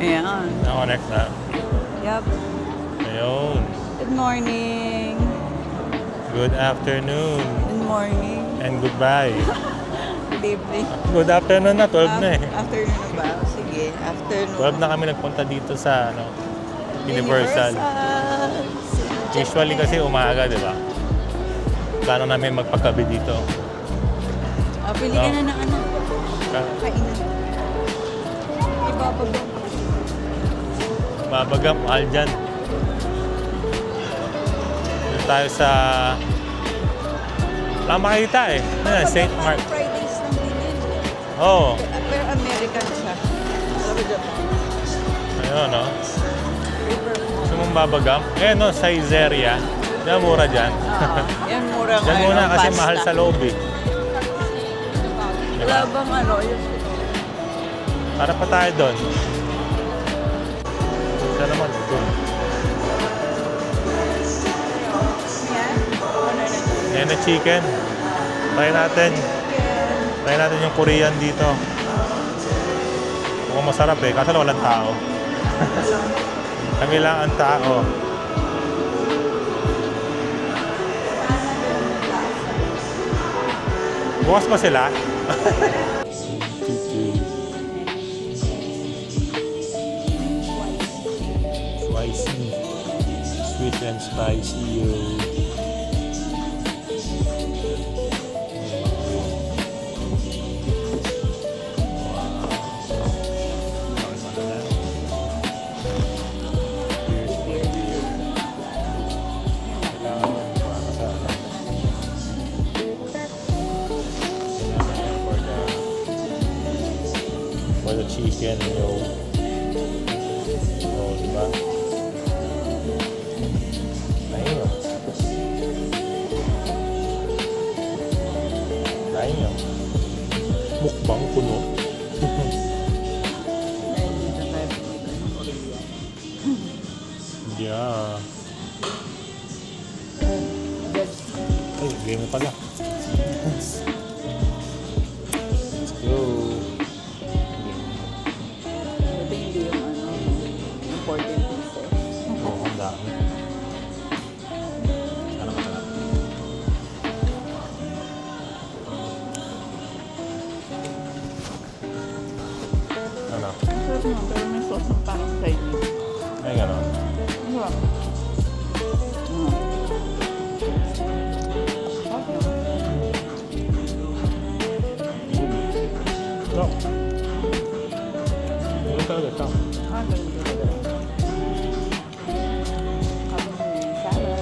Ayan. Na-connect na. Yup. Ayun. Good morning. Good afternoon. Good morning. And goodbye. Good evening. Good afternoon na, 12 na eh. Afternoon na ba? Sige, afternoon. 12 na kami nagpunta dito sa Universal. Usually kasi umaga, di ba? Plano namin magpagkabi dito. Pili ka na ng ano. Kainan. Ibabagam. Mabagam, mahal dyan. Dito tayo sa... Wala makita eh. Ano, St. Mark. Fridays lang din yun. Oo. Pero American siya. Sabi dyan. Ayun, no? Gusto mong babagam? Eh, no, Saizeria. Yan, mura dyan. Yan mura Dyan ngayon. muna kasi Pasta. mahal sa loob eh. Wala bang ano? Yung... Para pa tayo doon. Isa naman, doon. Yan? Ano na? Yan na chicken. Try natin. Try natin yung Korean dito. Mukhang masarap eh, kaso walang tao. Kami lang ang tao. Bukas pa sila? Spicy. Sweet and spicy yo. For the chicken, yo. Oh, diba? Ayun. Ayun. Mukbang puno. Yeah. Ay, game mo pala. Let's go. Ito hindi yung ano, important pieces. Oo, ang dami. Sana masarap. Ano? Sarap mo, pero may sauce ng parang Chinese. Ay, gano'n. Sarap. No. Ganun talaga siya. Ganun talaga. Tapos may salad.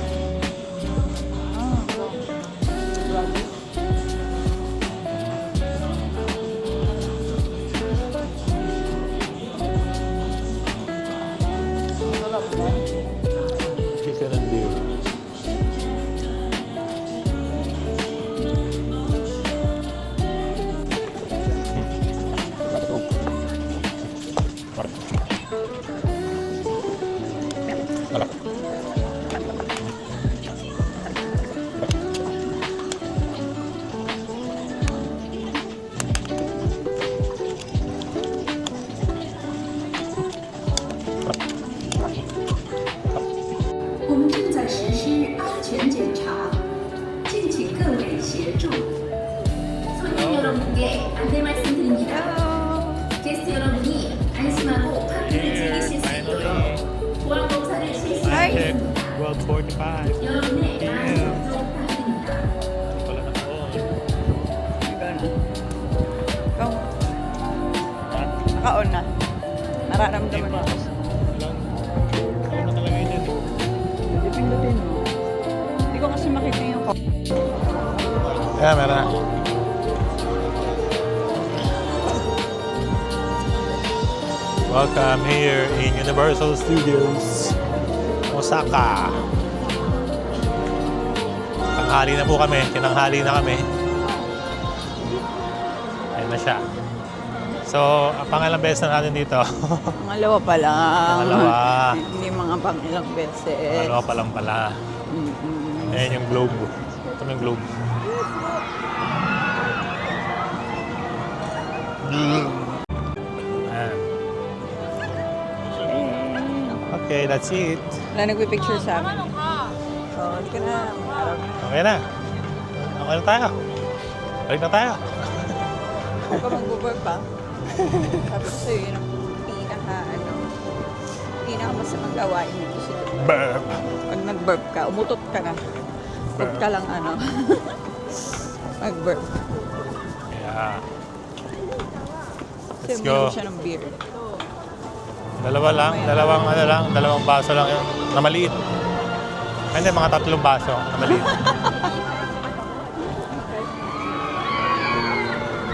Grabe. Sarap ba? Chicken and beer. 여러분께 안내 말씀드립니다. 게스트 여러분이 안심하고 파티를 즐기실 수 있도록 보안 검사를 실시하겠습니다. 12:45. 여러분의 많은 협조 부탁드립니다. Wala na ako. Ganun. Ikaw, naka-on na. Nararamdaman mo. Ano na talaga yun? Depende din mo. Hindi ko kasi makita yung Yeah, meron na. Welcome here in Universal Studios, Osaka. Tanghali na po kami, tinanghali na kami. Ayan na siya. So, pangalang beses na natin dito. Pangalawa pa lang. Pangalawa. Hindi mga pang-ilang beses. Pangalawa pa lang pala. Ayan yung globe. Ito yung globe. Ayan. Okay, that's it. Wala nagpipicture sa amin. So, hindi ka na. Okay na. Okay na tayo. Balik na tayo. Huwag ka mag-burp pa. Sabi ko sa'yo, yun ang pinaka-masamang gawain mo. Burp. Pag nag-burp ka, umutot ka na. Huwag ka lang mag-burp. Yeah. Kasi Let's uminom go. siya ng beer. Dalawang baso lang yun, na maliit. Hindi, mga 3 baso na maliit.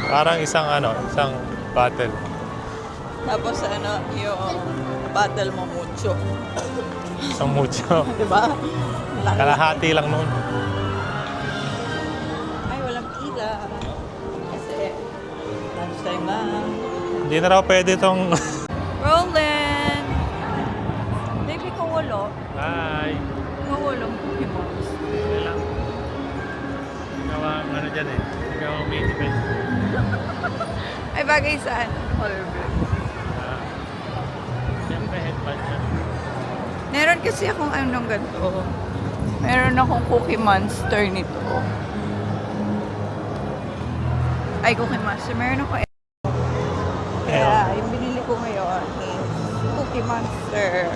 Parang isang bottle. Tapos yung bottle mo mucho. Isang mucho. Diba? Laki. Kalahati lang noon. Ay, walang pila. Kasi, lunchtime na. Hindi na raw pwede itong... Rolling! Baby, kung walo. Hi! Kung walong Pokemon. Hindi lang. Ikaw ang dyan eh. Ikaw ang main event. Ay, bagay saan? Color blue. Siyempre, headband yan. Meron kasi akong anong ganito. Meron akong Cookie Monster nito. Ay, Cookie Monster. Meron ako kaya yung binili ko ngayon is Cookie Monster.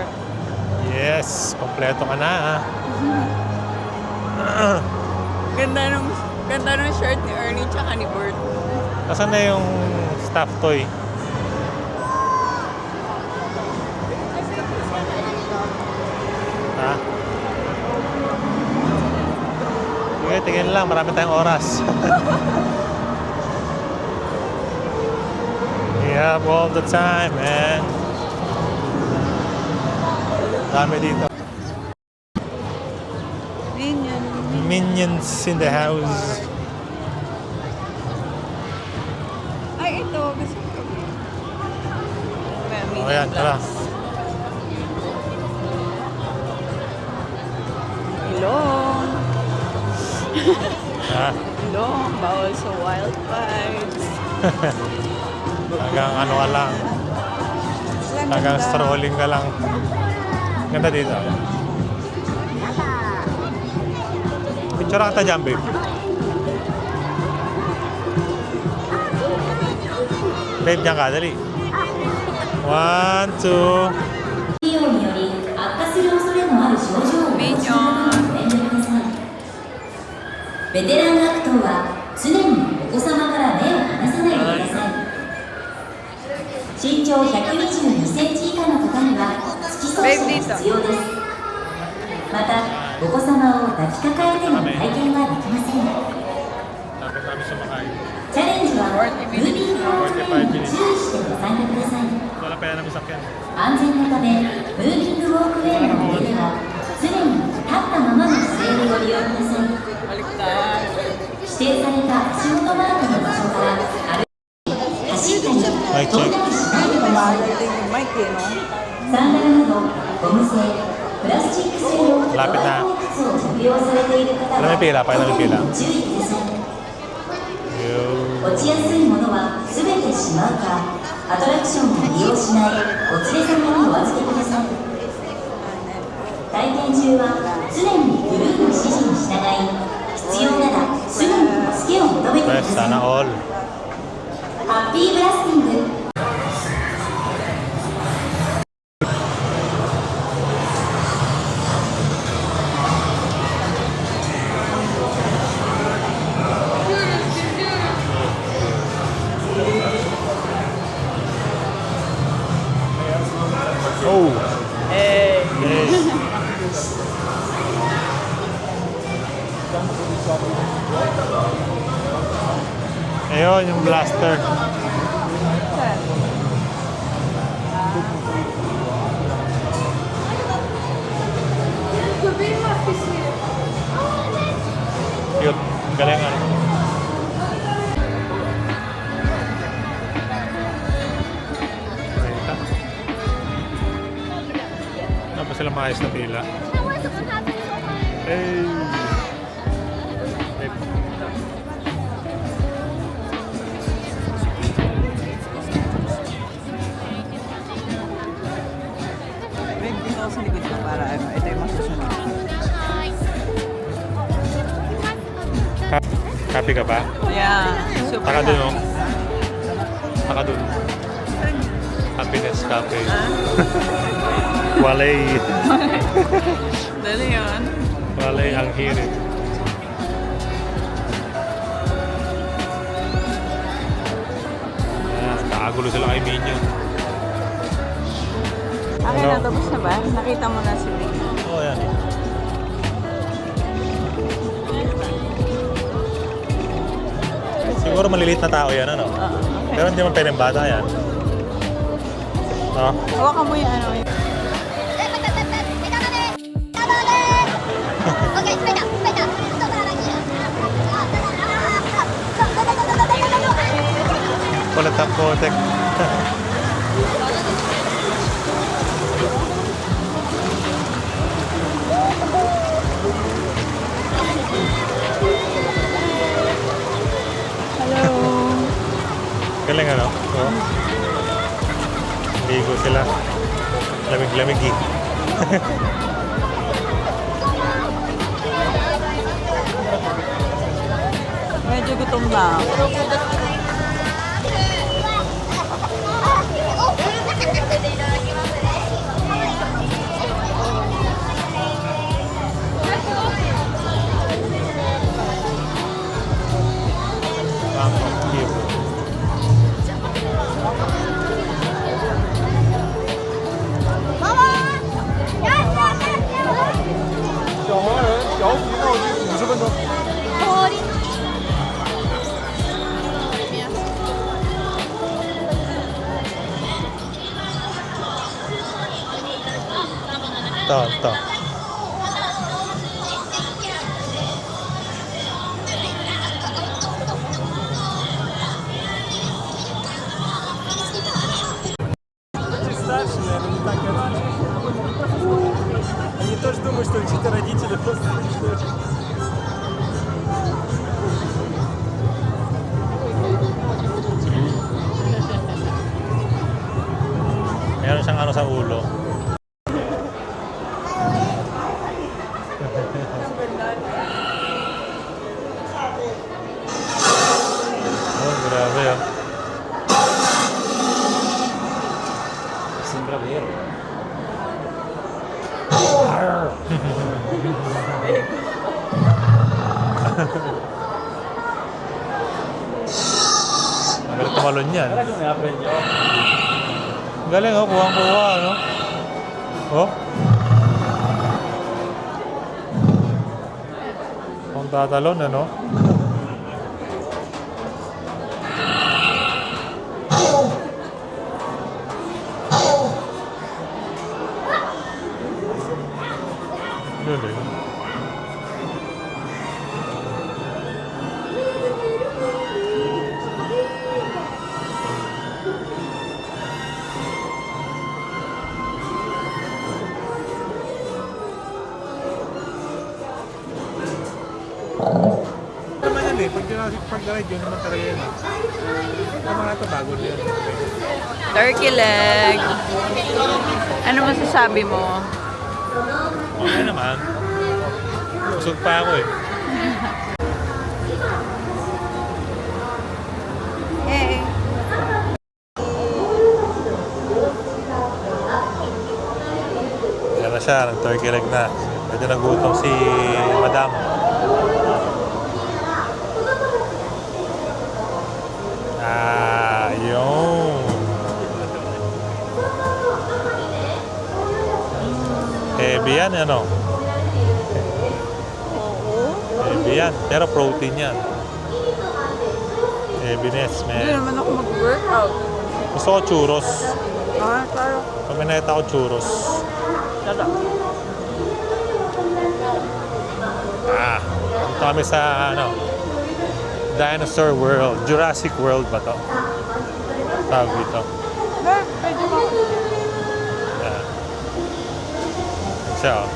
Yes! Kompleto ka na ha. Ganda ng shirt ni Ernie tsaka ni Bert. Nasaan na yung stuffed toy? Ha? Sige, tingin lang. Marami tayong oras. We have all the time, man. Dami dito. Minion. Minions in the house. Ay, ito. Gusto ko. May O yan, tara. Ilong. Ha? Ilong. Bawal sa wild vibes. Hanggang ano ka lang. Hanggang strolling ka lang. Ganda dito. Picture ka ta dyan, babe. Babe, dyan ka. Dali. 1, 2. 費用により悪化する恐れのある症状をご注意ご遠慮ください。ベテラン学徒は常にお子様から目を離さないでください。身長122センチ以下の方には付き添いが必要です。また、お子様を抱きかかえての体験はできません。 Dapat namin sumakay. チャレンジはムービングアウトレーンに注意してご参加ください。 Wala pa yan namin sakyan. 安全のため、ムービングウォークウェイの上では常に立ったままの姿勢でご利用ください。 Baliktad. 指定された足元マークの場所から歩い走ったり飛んだりしないでください。 Tumagal din yung mic eh, no? サンダルなどゴム製、プラスチック製の防lapit na. 護靴を着用されている方 Alam mo yung pila, は pakita mo yung pila. ご注意ください。 Yo. 落ちやすいものは全てしまうか、アトラクションを利用しないお連れ様にお預けください。体験中は常にグループ指示に従い、必要ならすぐに助けを求めてくだ Best, さい。 sana all. ハッピーブラスティング。 Oh! Eh, Yes! Ayun, yung blaster. Cute. Galing ano. Tapos sila maayos na pila. Hey! Happy ka ba? Yeah. Super Taka dun, oh. happy. Taka dun. Happiness Cafe. Walay. Dali yun. Walay ang hirit. Nakagulo sila kay Minion. Okay Hello? na, tapos na ba? Nakita mo na si Lee. Oo, yan. Siguro maliliit na tao yan, ano? Okay. Pero hindi man pwedeng bata yan. No? Hawakan mo yung ano. Kulit ang kotek. Hello. Galing ano? Oh. Ligo sila. Lamig-lamig eh. Medyo gutom na ako. Ito. Старшие, наверное, не так как они тоже думают, что чьи-то родители просто пришли. Meron siyang ano sa ulo. Oh, grabe ah. Magaling tumalon yan. Galing oh, buwang-buwa, ano? Oh? Kung tatalon, ano? Galing. Naman yan eh, pag-ride yun naman talaga yan eh. Ang mga ito bago din. Turkey leg. Ano masasabi mo? Okay naman. Busog pa ako eh. Hey. Yan na siya, nag-turkey leg na. Medyo nagutom si Madam. Yun. Heavy yan, ano? Heavy yan, pero protein yan. Heaviness, Hindi man. naman ako mag-workout. Gusto ko churros. Claro. Pamineta ko churros. Ito kami sa, ano, Dinosaur World. Jurassic World ba to? Tawag dito. Medyo Yan. Siya, oh.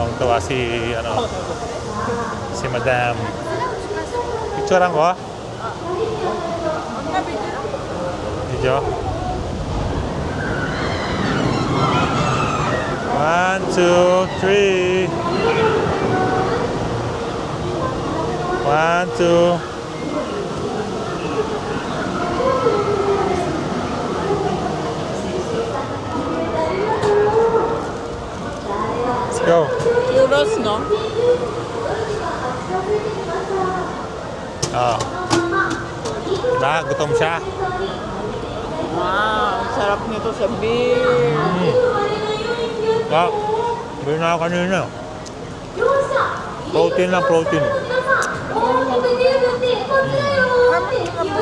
Tawang-tawa si, ano, si Madam. Picturean ko, ah. Video. 1, 2, 3. 1, 2. Let's go. Euros, no? Ah. Gutom siya. Wow, sarap nito sa beer. Bili na ako kanina. Protein lang, protein.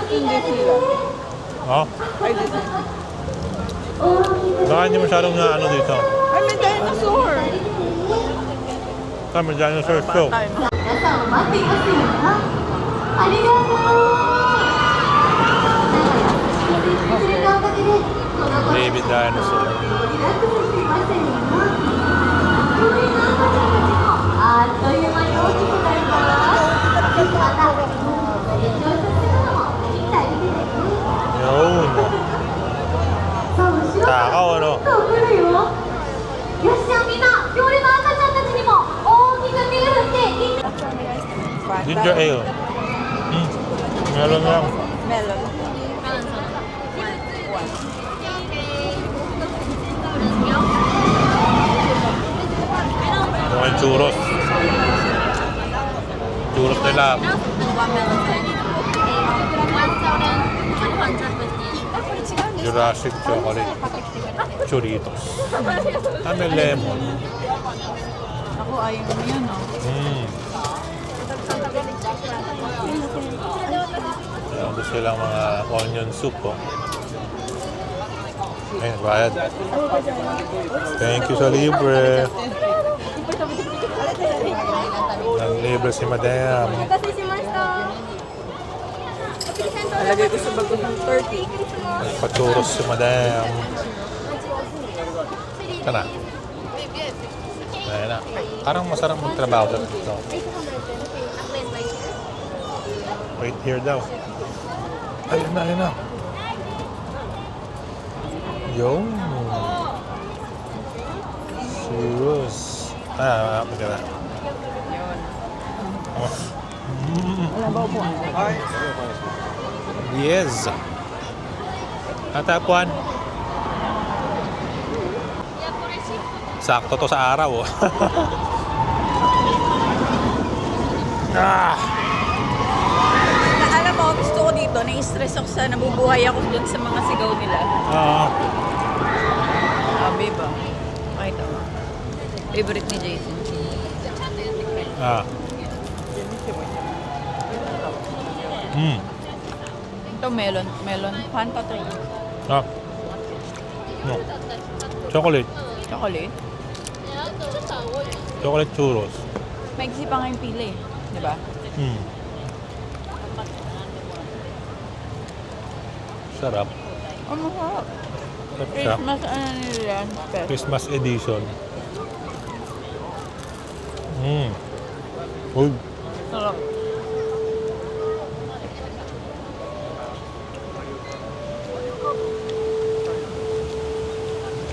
Hindi sila. Oh, Ay, dito. baka hindi masyadong na ano dito. Ay, may dinosaur. Kami dinosaur show. Bata, no? 皆さんを待っていますよありがとう長屋くれたおかげでこの子 Baby dinosaur. リラックスしていましたよ病院の赤ちゃんたちもあっという間に大きくなるからまた成長させるのも期待してね Yun. さあ後ろから Takaw, ano? 来るよよしじゃあみんな恐竜の赤ちゃんたちにも大きく手を振ってみんな Ginger ale. Meron lang. Melon. Mga churros. Churros nila. Jurassic chocolate. Churritos. May lemon. Ako, ayaw mo yan, no? Meron doon silang mga onion soup, oh. Ayun, bayad. Thank you sa libre. Nang-libre si Madam. Nalagay ko sa bago ng 30. Nagpaturos si Madam. Ito na. Ayun na. Parang masarap magtrabaho sa dito. Wait here daw. Ayun na, ayun na. Yo. Serious. Maganda. Yun. Oh. Wala ba po? Yes. Atapuan. Sakto to sa araw, oh. Alam mo, gusto ko dito, na-stress ako sa nabubuhay ako dun sa mga sigaw nila. Abe ba? Pakita mo. Favorite ni Jason. Ito melon. Melon. Fanta to. No. Chocolate. Chocolate. Chocolate churros. May pa nga yung pila eh. Di ba? Sarap. Oh, masarap. Sarap siya. Christmas ano nila yan? Special. Christmas edition. Uy. Sarap.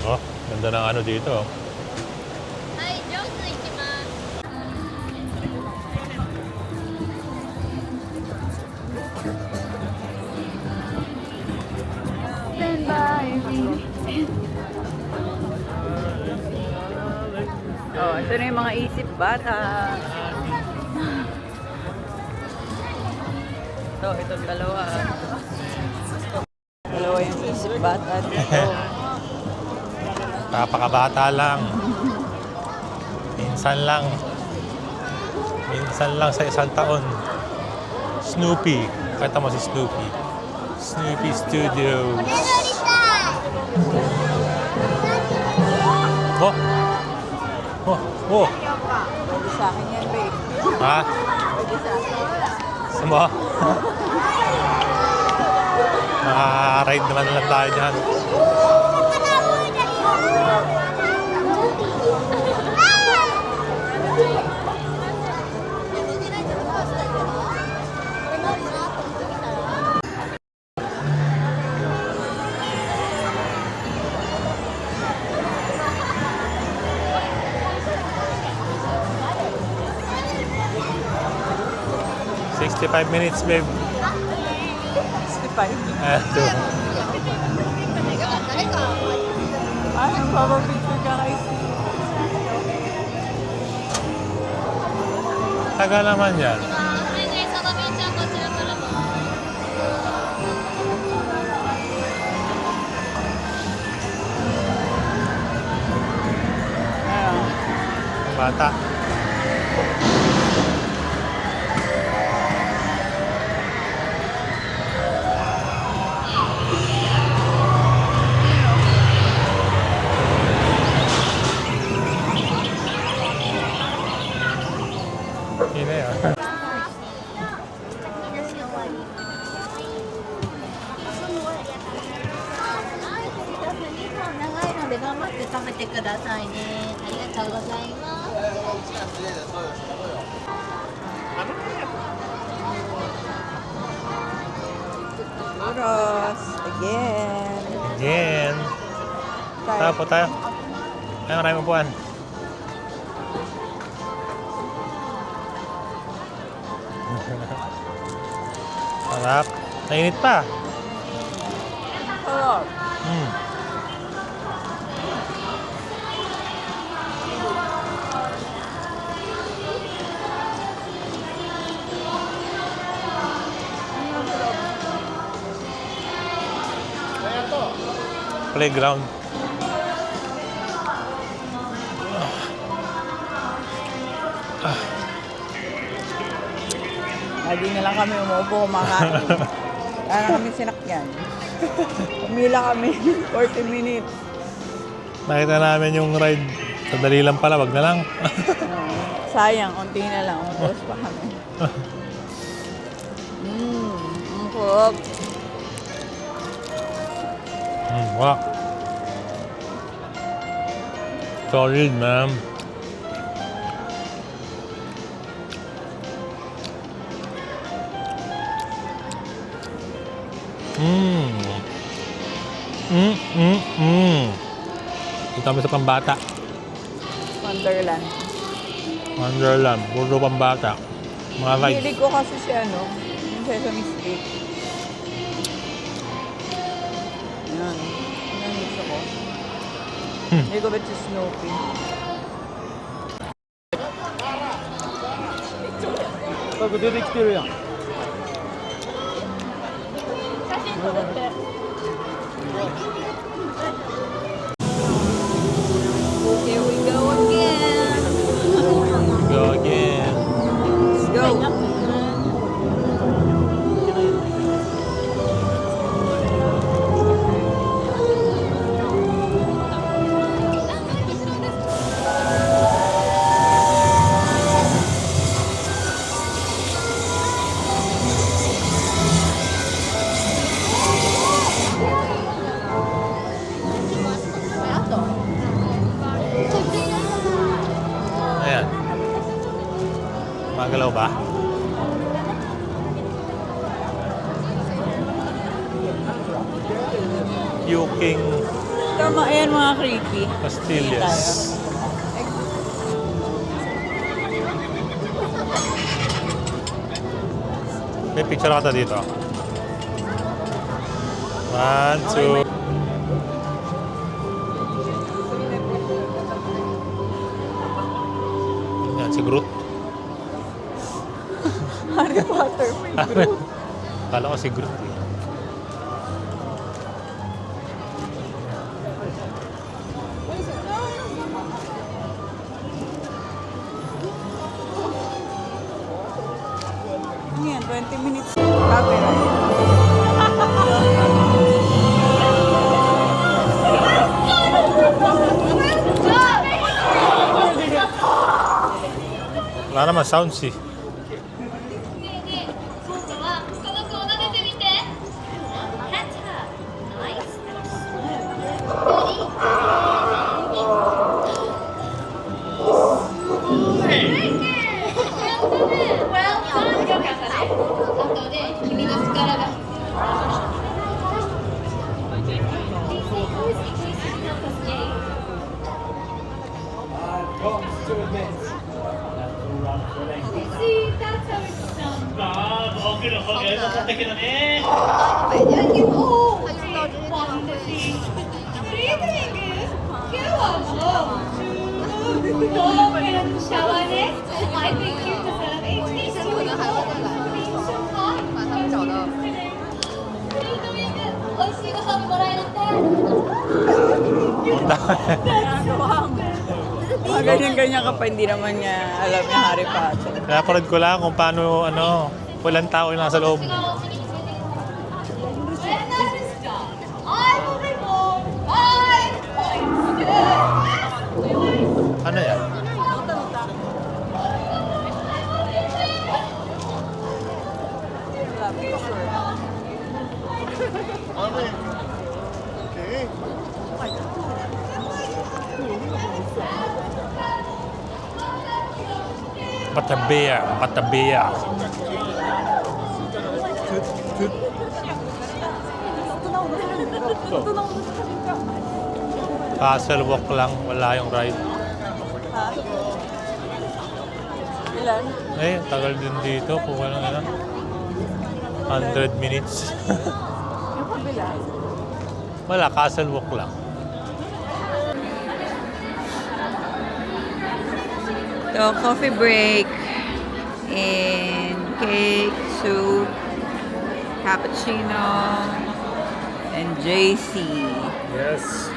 Oh, ganda ng ano dito. Oh. Stand by me. Oh, ito na yung mga isip bata. Itong dalawa. Dalawa yung isip bata dito. Napakabata lang. Minsan lang. Minsan lang sa isang taon. Snoopy. Kata mo si Snoopy. Snoopy Studios. Oh! Oh! Oh! Pwede sa akin yan, babe. Ha? Pwede sa akin. Samo? Ride naman lang tayo dyan. 65 minutes, babe. 65. Ito. Ay, magpapapicture ka kay Steve. Tagal naman yan. Ayun. Bata. Yun na yun. 長いので頑張って食べてくださいね。ありがとうございます。 Churros. Again. Again. Tayo po tayo. Ay, maraming upuan. Sarap. Nainit pa. Sarap. Hmm. Playground. Lagi na lang kami umuupo kumakain. Kaya na kami sinakyan. Umila kami 40 minutes. Nakita namin yung ride. Sadali lang pala, wag na lang. Sayang, unti na lang. Utos pa kami. Ang sarap. Wala. Solid, ma'am. Ito kami sa pambata. Wonderland. Wonderland. Puro pambata. Mga rides. Hilig ko kasi si yung Sesame Street. Yan. Yan ang gusto ko. Hindi ko ba't si Snoopy? Here we go again. Go again. Let's go. Ayan. Magalaw ba? Yuking Tama, ayan mga creepy. pastillas. May picture ka dito. 1, 2. Yan, si Groot. Harry Potter, may Groot. Kala ko si Groot eh. Ano yan, 20 minutes. Copyright. Wala naman sounds eh. 今度はこの子を撫でてみて。キャッチャー。ナイス。君の力が。See Mga ganyan-ganyan ka pa, hindi naman niya alam yung Harry Potter. Napanood ko lang kung paano, walang tao yung nasa loob. Ano yan? Patabea, patabea. Castle walk lang, wala yung ride. Ilan? Eh, tagal din dito kung ano na. 100 minutes. Yung kabila. Wala, castle walk lang. So, coffee break and cake, soup, cappuccino, and JC. Yes.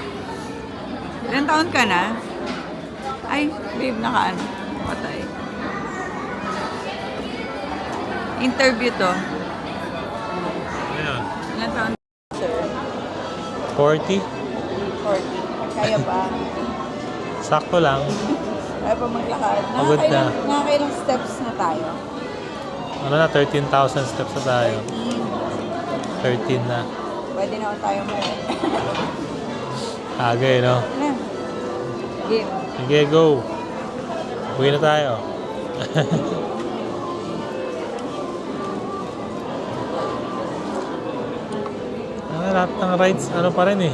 Ilan taon ka na? Ay, babe, naka-ano? Patay. Interview to. Ayan. Ilan taon ka, sir? 40. 40. Kaya ba? Sakto lang. Kaya pa maglakad? Pagod na. Nakakailang steps na tayo? Ano na, 13,000 steps na tayo. 13 na. Pwede na tayo mo. Agay, no? Na. Game. Sige, go. Uwi na tayo. Lahat ng rides, ano pa rin eh.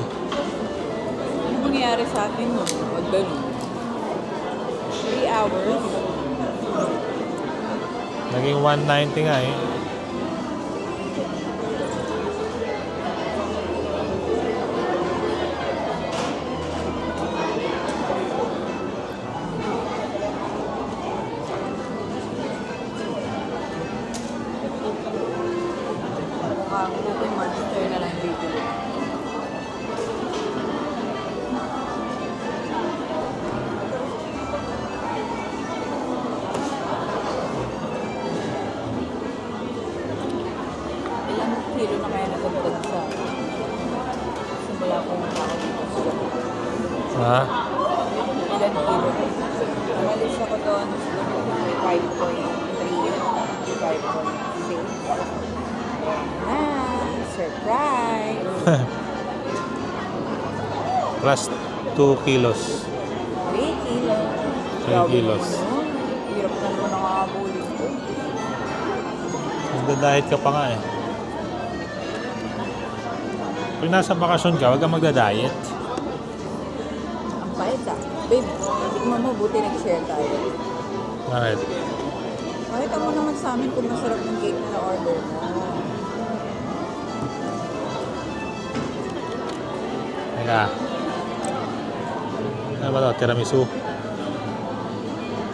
Ano mangyayari sa atin mo? Pag ganun. 3 hours. Naging 190 nga eh. Mukhang natin monster na lang dito. Ilang kilo na kaya natagdag sa simula ko ng ako dito. Ha? Ilan kilo? Umalis ako doon, 5.3, 5.6. Na, surprise! Plus 2 kilos. 3 kilos. 3 kilos. Hirap na naman nakakabulin ko. Magda-diet ka pa nga eh. Pag nasa bakasyon ka, huwag kang magda-diet. Ang pahit ah. Babe, tignan mo, buti nag-share tayo. Bakit? Pakita mo naman sa amin kung masarap ng cake na na-order mo. Teka. Ano ba ito? Tiramisu.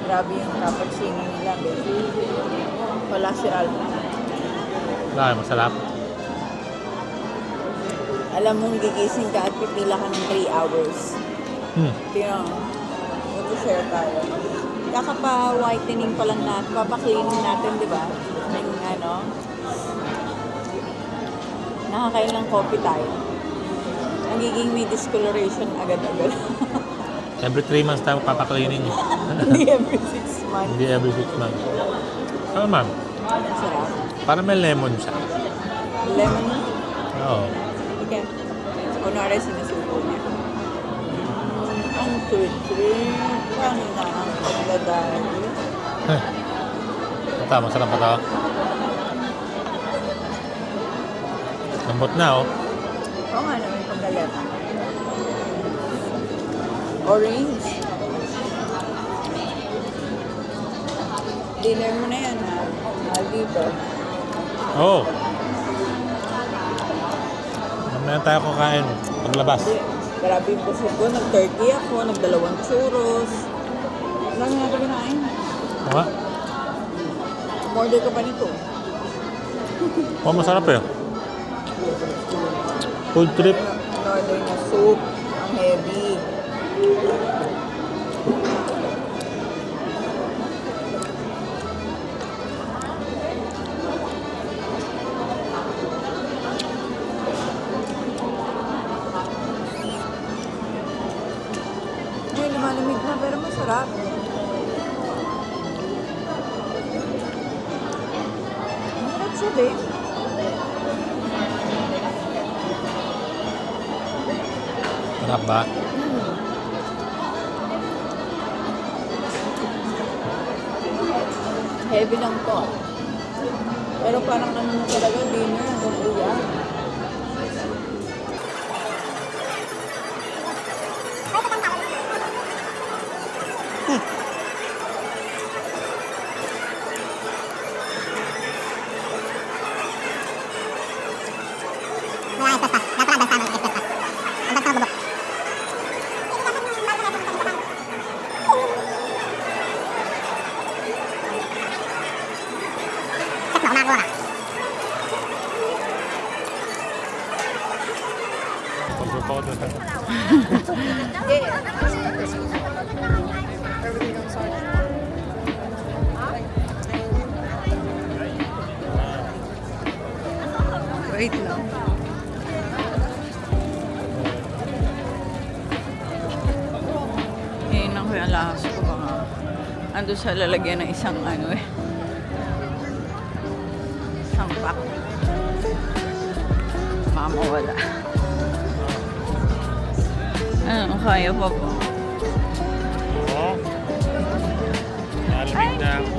Grabe yung cappuccino nila, babe. Wala si Ralph. Bakit? Masarap? Alam mo, gigising ka at pipila ka ng 3 hours. Tingnan mo. Mag-share tayo. Kaka-whitening pa lang natin, papaklining natin, di ba? Ng ano, nakakailang coffee tayo. Nagiging may discoloration agad-agad. Every 3 months tayo papaklining. Hindi every 6 months. Hindi every 6 months. Ano ma'am? Sarap. Parang may lemon siya. Lemon. Oo. Okay. Kunwari sinusubo niya. Ang sweet-sweet. Paano na ang pagdadali? Ito, masarap pa ito. Lambot na oh. Oo nga naman pagdalit. Orange. Dinner mo na yan ha. Dito. Oh, Meron tayo kakain paglabas. Grabe yung busog ko. Nag-turkey ako, nagdalawang churros. Ang dami natin kinain. Oo nga. Order ka pa nito. Oh, masarap eh. Food trip. Order na soup. Ang heavy. Ay, lumalamig na pero masarap. Masarap siya, babe. Sarap ba? Heavy lang to. Pero parang ano na talaga, dinner, hanggang uyan. Pagpapauto na. Wait lang. Ngayon lang ko yung alahas ko baka ando sa lalagyan ng isang ano eh. Isang pack. Baka mawala. Ano, kaya pa po. Oo. Nalamig na ako.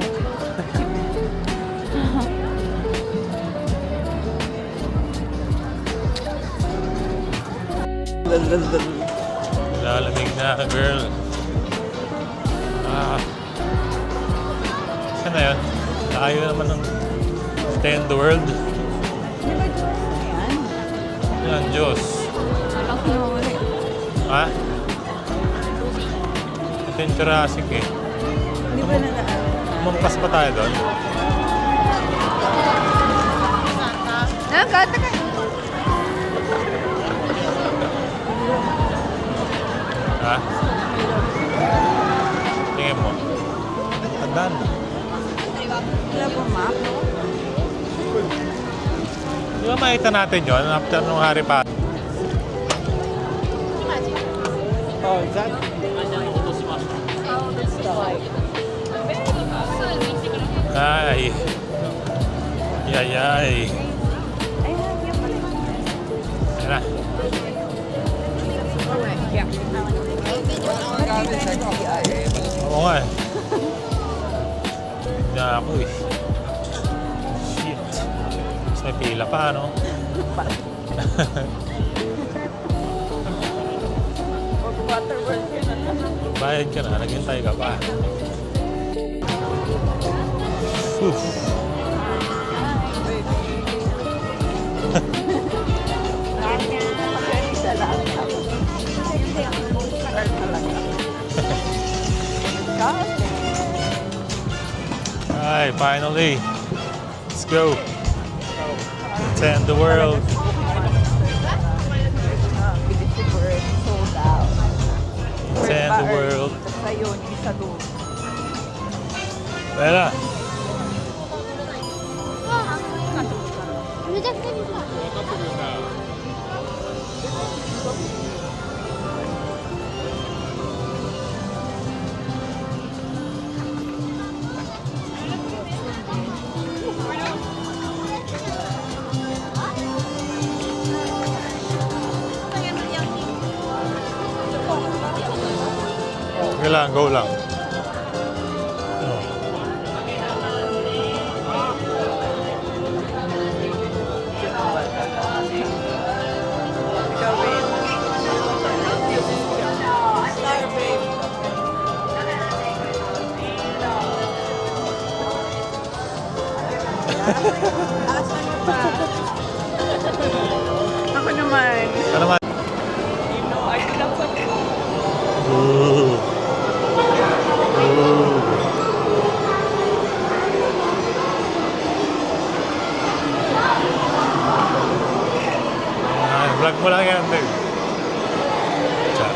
Lalamig na, girl. Saan na yun? Layo naman ng stay in the world. Di ba yan? Yan, Diyos. Alam ko na ulit. Ha? Ito yung Jurassic eh. Di ba nadaan? Umampas pa tayo doon. Kata ka. Ha? Tingin mo. Tandaan mo. Wala po map. Di ba makita natin yun after nung Harry Potter? Oh, is that? Ay. Ay, ay. Ayan na. Oo nga eh. Hindi na ako eh. Shit. Mas may pila pa, no? Waterworld ka na lang. Bayad ka na, naghintay ka pa. Oof. Isa lang. Hindi ako talaga. Hi, finally. Let's go. Attend the world. Bilis si Bird, sold out. Attend the world. Basta yun, isa doon. Bella. Sige lang, go lang. Oh. Ikaw, babe. Star, babe. Asan mo pa? Ako naman. Vlog mo lang yan, Dave. Chat.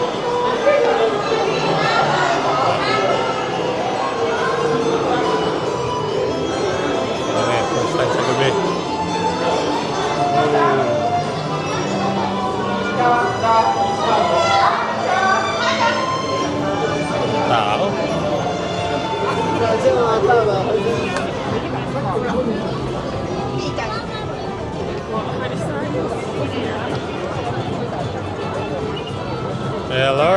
Okay, first time sa gabi. Tao. Hello.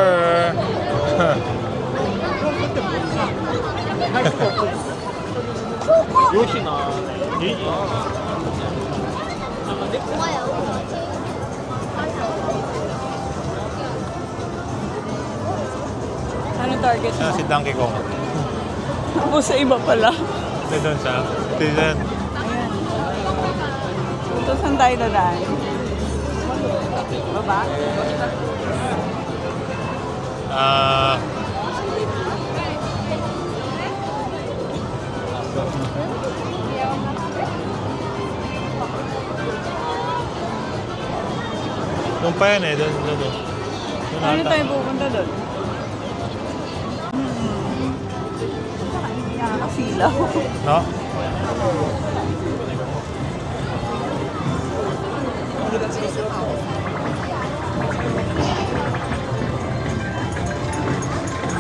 よしな。いい。 Ano target mo? Siya si Donkey Kong. O sa iba pala. Ito doon siya. Ayan. Ayan. Ito saan tayo dadaan? Baba? Doon pa yan eh. Doon. Doon Ano ata. tayo pupunta doon? Hindi nakakasilaw. No?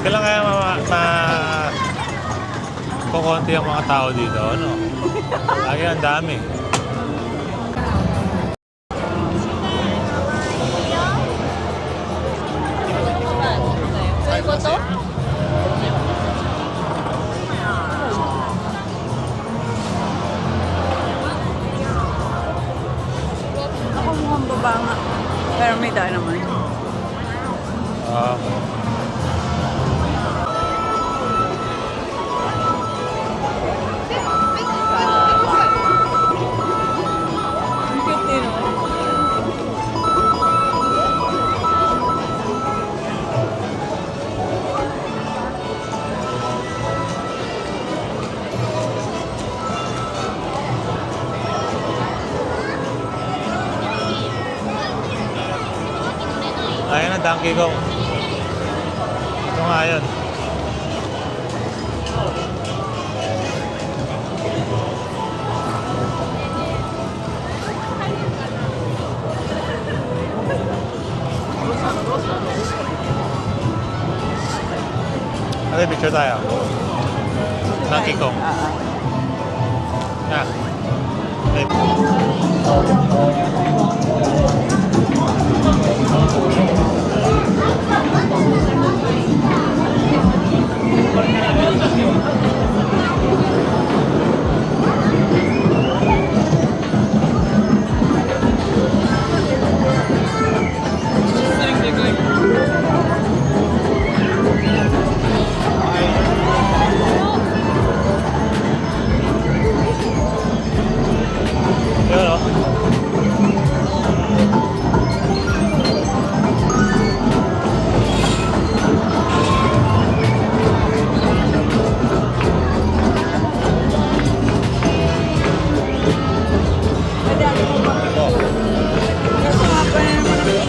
Kailan kaya kukunti ang mga tao dito, ano? Lagi ang dami. Ako mukhang baba nga. Pero may daan naman. Ah. Ang cute din, no? Ayan ang Donkey Kong. Ito nga yun. Ate, picture tayo. Donkey Kong. Yeah. Okay. Yun o. Madami mo ba? Kasi nga pa naman ang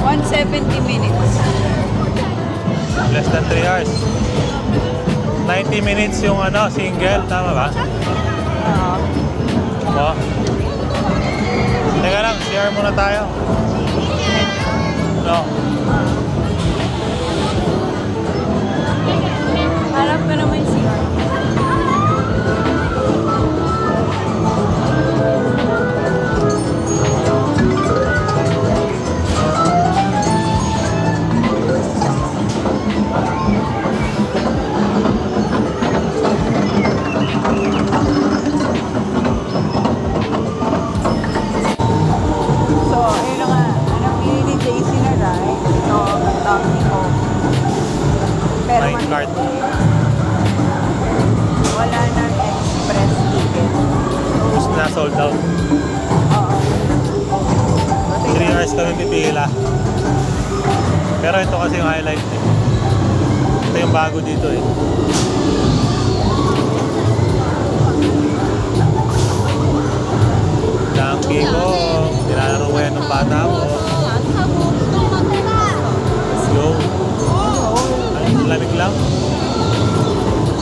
170 minutes. Less than 3 hours. 90 minutes yung ano, single. Tama ba? Oo. Oo. Teka lang, CR muna tayo. No. Harap ka naman siya. So, ayun na nga. Anong pinili Daisy na ride? Ito, ang Donkey Kong. Pero Night cart. wala nang express ticket. Tapos na sold out. Oo. 3 hours kami pipila. Pero ito kasi yung highlight eh. Ito yung bago dito eh.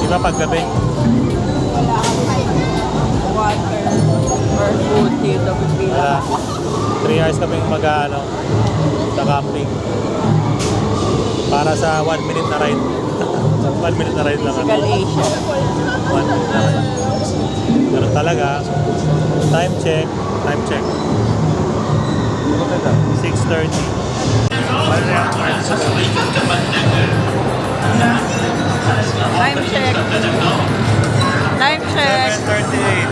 ba paggabi? Wala kang water or food dito. Pipila. 3 hours kami mag-ano sa camping. Para sa 1 minute na ride. 1 minute na ride lang. Physical Asia. 1 minute na ride. Pero talaga, time check. 6:30. Time check. Time check. 7:38.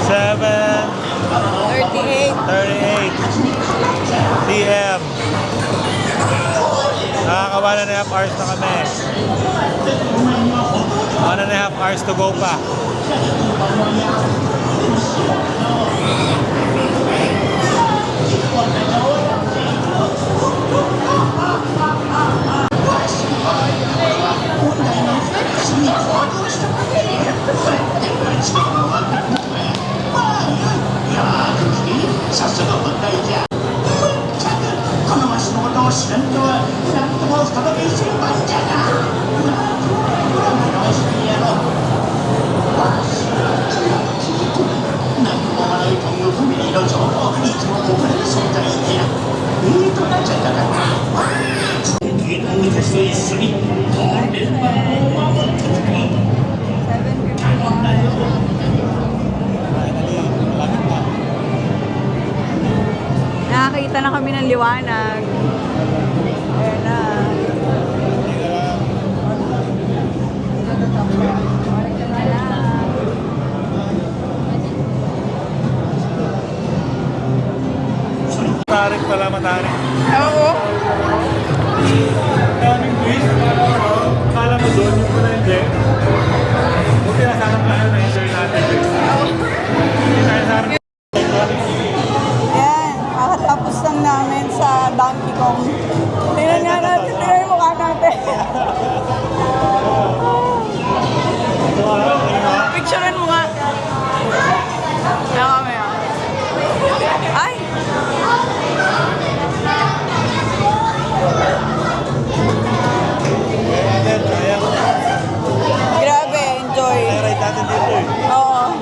Seven. 7:38 38. PM. Nakaka 1.5 hours na kami. 1.5 hours to go pa. Nakakita na kami ng liwanag. Ayan na. Matarik pala, matarik. Oo. Daming twist. Akala mo doon, yung pala hindi. Buti na sana pala na-enjoy natin. Hindi tayo sa akin. Ayan. Kakatapos lang namin sa Donkey Kong. Tingnan nga natin. Tingnan yung mukha natin. Picturean mo nga. Ayan kami ah. Ay! Grabe, enjoy. Ride natin dito eh. Oo.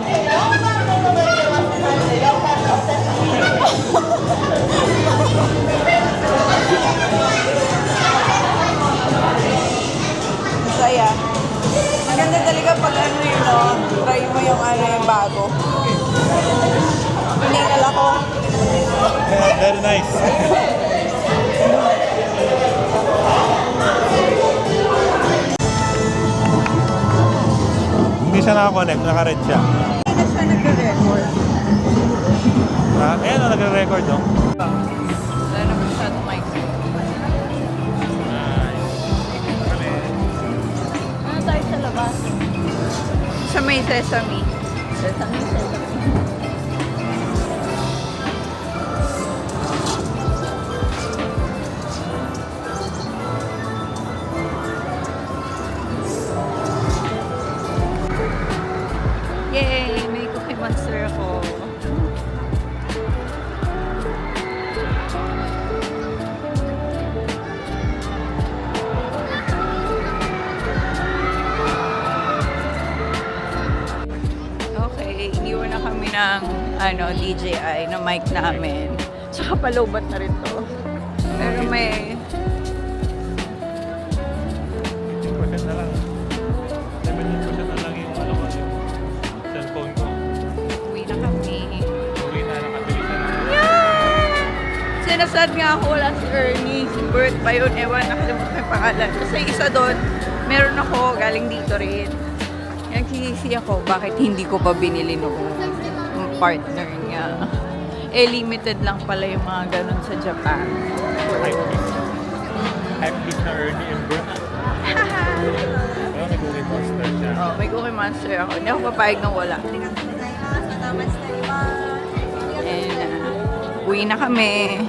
Masaya. Maganda talaga pag ano yun, no? Try mo yung ano yung bago. Hiningal ako. Very nice. Hindi siya nakakonect, naka-red siya. Hindi na siya nagre-record. Ha? Ayan na, nagre-record, no? Wala na masyadong mic. Nice. Ano tayo sa labas? Sa may sesame. Sesame. Yay! May Cookie Monster ako. Okay, iniwan na kami ng DJI na mic namin. Tsaka palubat na rin to. Pero may 15% na lang. 17% na lang yung ano ko, yung cellphone ko. uwi na kami. Uwi na, nakabilisan na. Sinasad nga ako wala si Ernie. Si Bert pa yun. Ewan, nakalimutan ko yung pangalan. Kasi isa doon, meron ako galing dito rin. Nagsisisi ako, bakit hindi ko pa binili noong partner niya. Limited lang pala yung mga ganun sa Japan. Hypebeast na Ernie and Brooke. Pero may Cookie Monster siya. Oh, may Cookie Monster ako. Hindi ako papayag nang wala. And, uwi na kami.